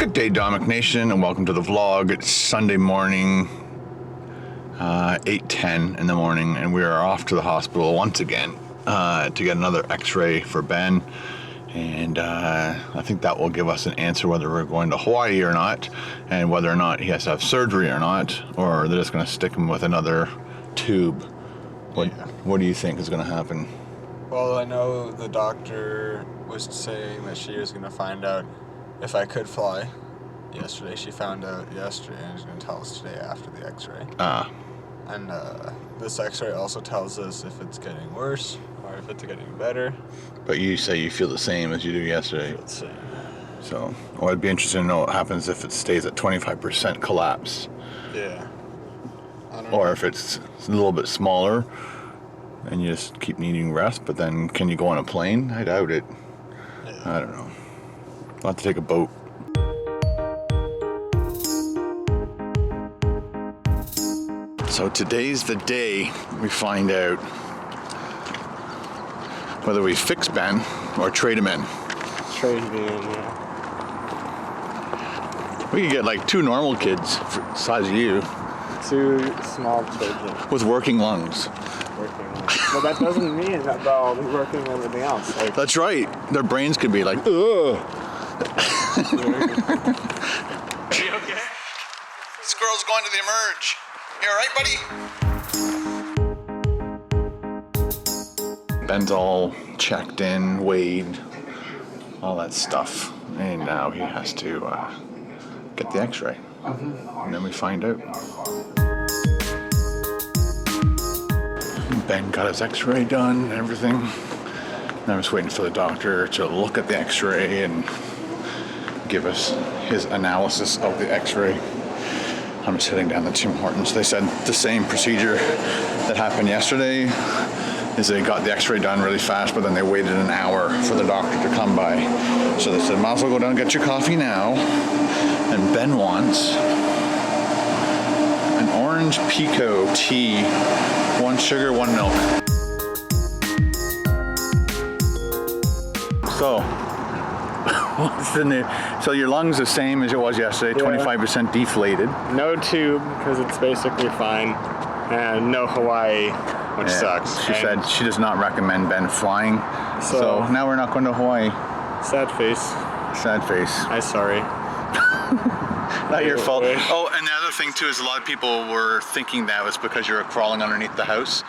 Good day, Domik Nation, and welcome to the vlog. It's Sunday morning, 8:10 in the morning, and we are off to the hospital once again to get another x-ray for Ben. And I think that will give us an answer whether we're going to Hawaii or not, and whether or not he has to have surgery or not, or they're just going to stick him with another tube. What do you think is going to happen? Well, I know the doctor was saying that she was going to find out if I could fly yesterday. She found out yesterday and she's going to tell us today after the x-ray. And this x-ray also tells us if it's getting worse or if it's getting better. But you say you feel the same as you do yesterday. I feel the same. So, well, I'd be interested to know what happens if it stays at 25% collapse. Yeah. I don't or know. if it's a little bit smaller and you just keep needing rest, but then can you go on a plane? I doubt it. Yeah. I don't know. I'll have to take a boat. So today's the day we find out whether we fix Ben or trade him in. Trade me in, yeah. We could get like 2 normal kids for the size of you 2 small children with working lungs. working on it. But that doesn't mean that they'll be working on everything else. Like, That's right. Their brains could be like, ugh. are you okay? This girl's going to the emerge. You alright, buddy? Ben's all checked in, weighed, all that stuff. And now he has to get the x-ray. And then we find out. Ben got his x-ray done and everything. And I'm just waiting for the doctor to look at the x-ray and give us his analysis of the x-ray. I'm just heading down to Tim Hortons. They said the same procedure that happened yesterday is they got the x-ray done really fast, but then they waited an hour for the doctor to come by. So they said, might as well go down and get your coffee now. And Ben wants an orange Pico tea, 1 sugar, 1 milk. So, what's the new? So your lungs the same as it was yesterday, 25% deflated. No tube, because it's basically fine. And no Hawaii, which sucks. She said she does not recommend Ben flying. So now we're not going to Hawaii. Sad face. Sad face. I'm sorry. Not your fault. Oh, and the other thing too is a lot of people were thinking that was because you were crawling underneath the house.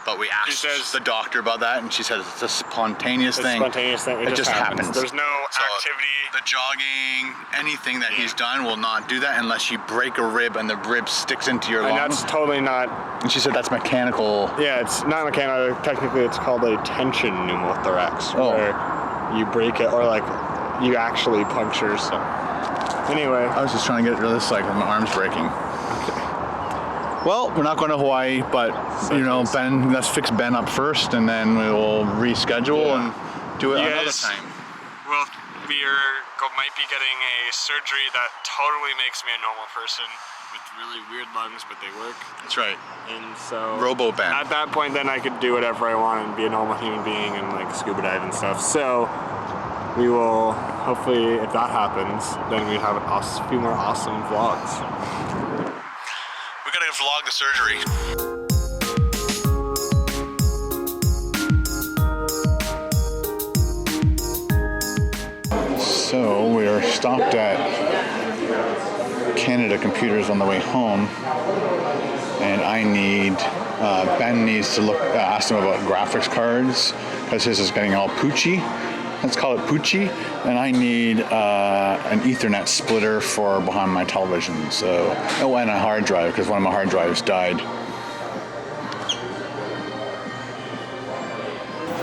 But we asked the doctor about that, and she said it's a spontaneous thing. Spontaneous thing. It just happens. There's no activity. The jogging, anything that he's done will not do that unless you break a rib and the rib sticks into your lung. And that's totally not. And she said that's mechanical. Yeah, it's not mechanical. Technically, it's called a tension pneumothorax, where you break it or like you actually puncture something. Anyway, I was just trying to get rid of this, like my arm's breaking. Well, we're not going to Hawaii, but you know, Ben, let's fix Ben up first, and then we will reschedule and do it another time. Well, might be getting a surgery that totally makes me a normal person with really weird lungs, but they work. That's right. And so, Robo Ben. At that point, then I could do whatever I want and be a normal human being and like scuba dive and stuff. So we will hopefully, if that happens, then we have a few more awesome vlogs. We gotta vlog the surgery. So we are stopped at Canada Computers on the way home, and I need, Ben needs to look, ask him about graphics cards, because his is getting all poochy. Let's call it poochy. And I need an Ethernet splitter for behind my television. So, oh, and a hard drive, because one of my hard drives died.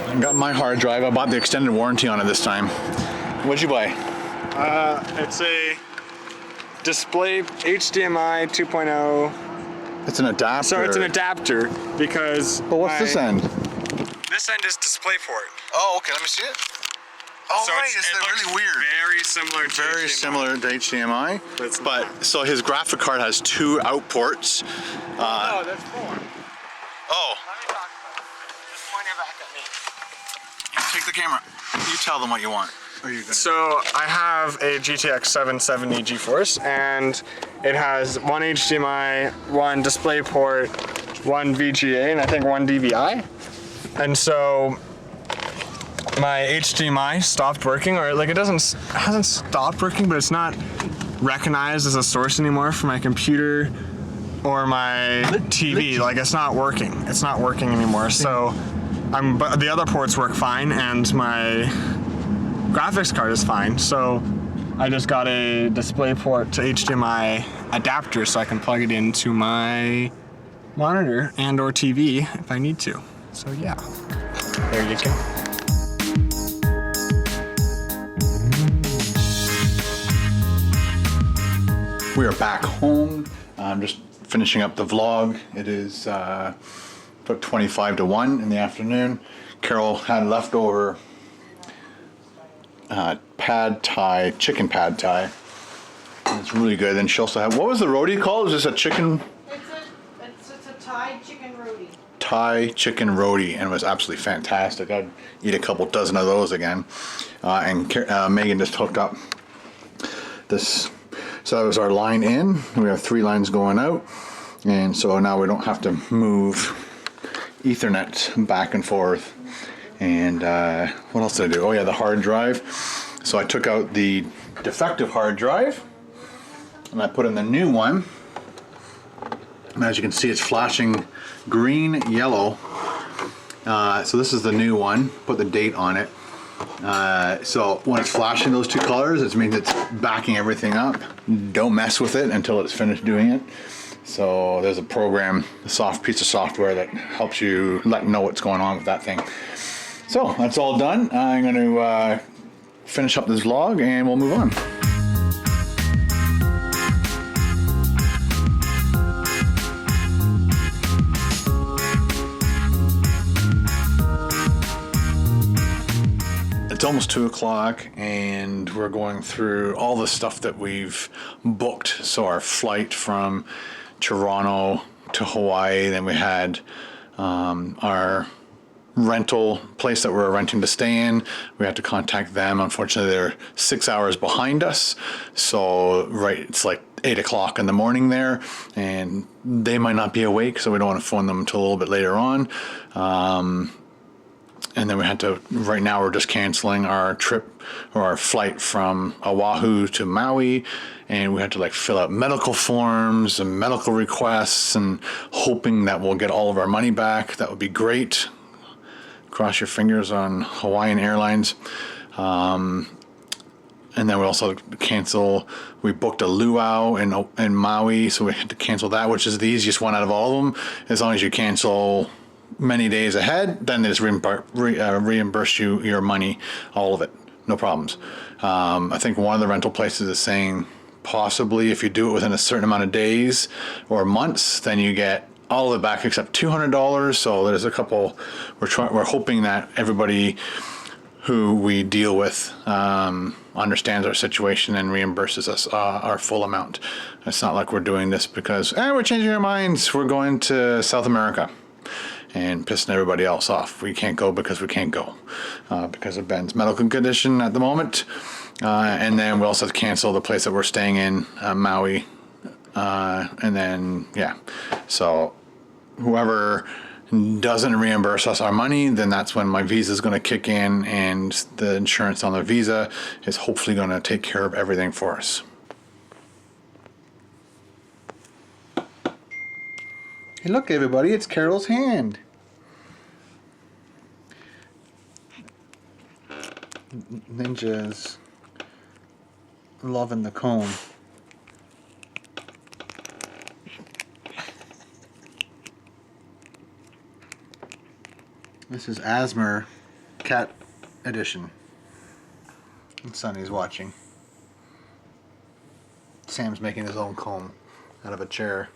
I got my hard drive. I bought the extended warranty on it this time. What'd you buy? It's a display HDMI 2.0. It's an adapter. So it's an adapter because. But what's this end? This end is DisplayPort. Oh, okay. Let me see it. Oh, So right. it It's looks really weird. Very similar to Very HDMI. similar to HDMI. But So his graphic card has 2 out ports. oh, there's 4. Oh. Let me talk about it. Just point it back at me. Take the camera. You tell them what you want. are you gonna? So I have a GTX 770 GeForce, and it has one HDMI, one DisplayPort, one VGA, and I think one DVI. And so my HDMI stopped working, or like it hasn't stopped working, but it's not recognized as a source anymore for my computer or my TV. Like it's not working. It's not working anymore. So but the other ports work fine, and my graphics card is fine. So I just got a DisplayPort to HDMI adapter so I can plug it into my monitor and or TV if I need to. So yeah, there you go. We are back home. I'm just finishing up the vlog. It is about 25 to 1 in the afternoon. Carol had leftover pad thai, chicken pad thai. It's really good. And she also had, what was the roti called? Is this a chicken? It's a Thai chicken roti. Thai chicken roti, and it was absolutely fantastic. I'd eat a couple dozen of those again. And Megan just hooked up this. So that was our line in. We have 3 lines going out, and so now we don't have to move Ethernet back and forth. And what else did I do? Oh yeah, the hard drive. So I took out the defective hard drive and I put in the new one. And as you can see, it's flashing green, yellow. So this is the new one. Put the date on it. So when it's flashing those 2 colors, it means it's backing everything up. Don't mess with it until it's finished doing it. So there's a program, a soft piece of software that helps you know what's going on with that thing. So that's all done. I'm going to finish up this vlog and we'll move on. It's almost 2 o'clock and we're going through all the stuff that we've booked. So our flight from Toronto to Hawaii, then we had our rental place that we're renting to stay in. We had to contact them. Unfortunately, they're 6 hours behind us. So it's like 8 o'clock in the morning there, and they might not be awake, so we don't want to phone them until a little bit later on. And then we had to, right now we're just canceling our trip or our flight from Oahu to Maui. And we had to like fill out medical forms and medical requests and hoping that we'll get all of our money back. That would be great. Cross your fingers on Hawaiian Airlines. And then we also cancel, we booked a luau in Maui, so we had to cancel that, which is the easiest one out of all of them. As long as you cancel many days ahead, then they just reimburse you your money, all of it, no problems. I think one of the rental places is saying possibly if you do it within a certain amount of days or months, then you get all of it back except $200. So there's a couple. We're hoping that everybody who we deal with understands our situation and reimburses us our full amount. It's not like we're doing this because we're changing our minds. We're going to South America and pissing everybody else off. We can't go because we can't go because of Ben's medical condition at the moment. And then we also have to cancel the place that we're staying in, Maui. And then, yeah. So whoever doesn't reimburse us our money, then that's when my visa is going to kick in, and the insurance on the visa is hopefully going to take care of everything for us. Hey, look, everybody, it's Carol's hand. Ninja's loving the comb. This is Asthma Cat Edition. And Sonny's watching. Sam's making his own comb out of a chair.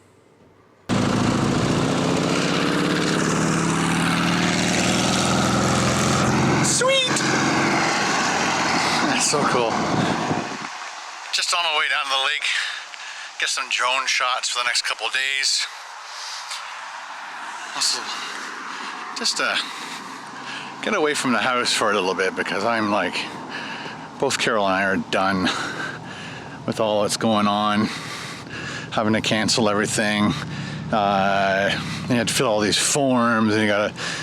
Sweet! That's so cool. Just on my way down to the lake. Get some drone shots for the next couple of days. Also, just get away from the house for a little bit because I'm like both Carol and I are done with all that's going on, having to cancel everything. You had to fill all these forms, and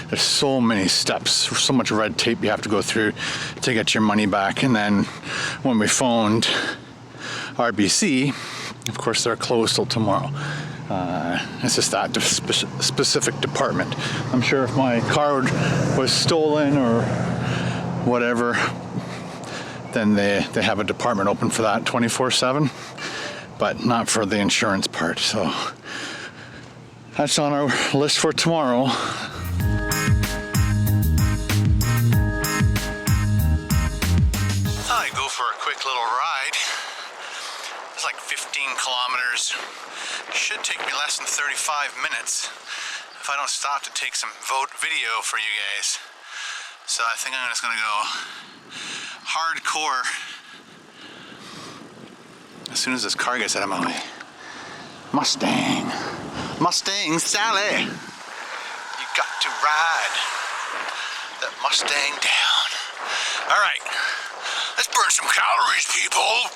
there's so many steps, so much red tape you have to go through to get your money back. And then when we phoned RBC, of course they're closed till tomorrow. It's just that specific department. I'm sure if my card was stolen or whatever, then they have a department open for that 24/7, but not for the insurance part. So that's on our list for tomorrow. Thought I'd go for a quick little ride. It's like 15 kilometers. Should take me less than 35 minutes if I don't stop to take some video for you guys. So I think I'm just gonna go hardcore as soon as this car gets out of my way. Mustang Sally, you got to ride that Mustang down. All right, let's burn some calories, people.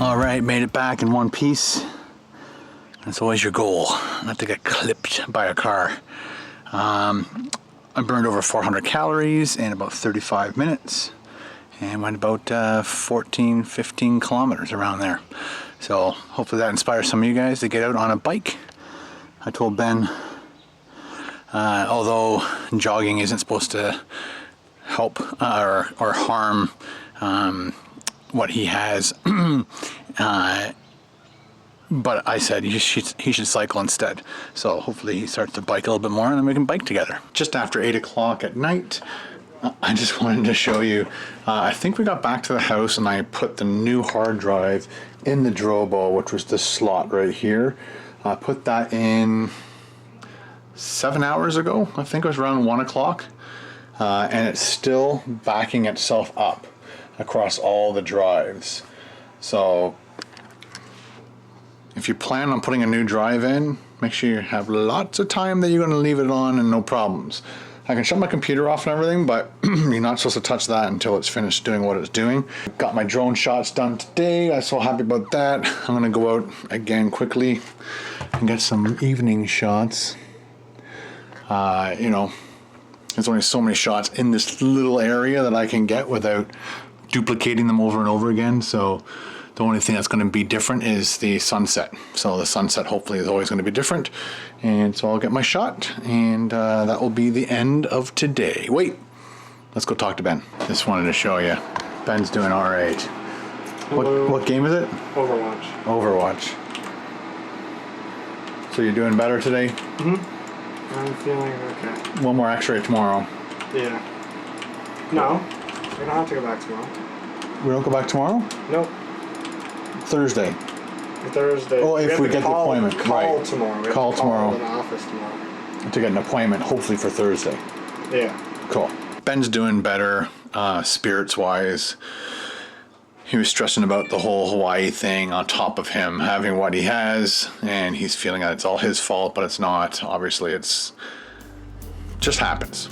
All right, made it back in one piece. That's always your goal, not to get clipped by a car. I burned over 400 calories in about 35 minutes and went about 14, 15 kilometers around there. So hopefully that inspires some of you guys to get out on a bike. I told Ben, although jogging isn't supposed to help or harm what he has, but I said he should cycle instead. So hopefully he starts to bike a little bit more and then we can bike together. Just after 8 o'clock at night, I just wanted to show you, I think we got back to the house and I put the new hard drive in the Drobo, which was this slot right here. I put that in 7 hours ago. I think it was around 1 o'clock. And it's still backing itself up across all the drives. So if you plan on putting a new drive in, make sure you have lots of time that you're going to leave it on and no problems. I can shut my computer off and everything, but you're not supposed to touch that until it's finished doing what it's doing. Got my drone shots done today. I'm so happy about that. I'm going to go out again quickly and get some evening shots. You know, there's only so many shots in this little area that I can get without duplicating them over and over again. So the only thing that's going to be different is the sunset. So the sunset hopefully is always going to be different. And so I'll get my shot, and that will be the end of today. Wait, let's go talk to Ben. Just wanted to show you. Ben's doing all right. What game is it? Overwatch. Overwatch. So you're doing better today? Mm-hmm. I'm feeling okay. One more x-ray tomorrow. Yeah. No, we don't have to go back tomorrow. We don't go back tomorrow? Nope. Thursday. Thursday. Oh, if we get the appointment. Call right. tomorrow. We have call to tomorrow. In the office tomorrow. To get an appointment, hopefully for Thursday. Yeah. Cool. Ben's doing better, spirits-wise. He was stressing about the whole Hawaii thing on top of him having what he has, and he's feeling that it's all his fault, but it's not. Obviously, it's just happens.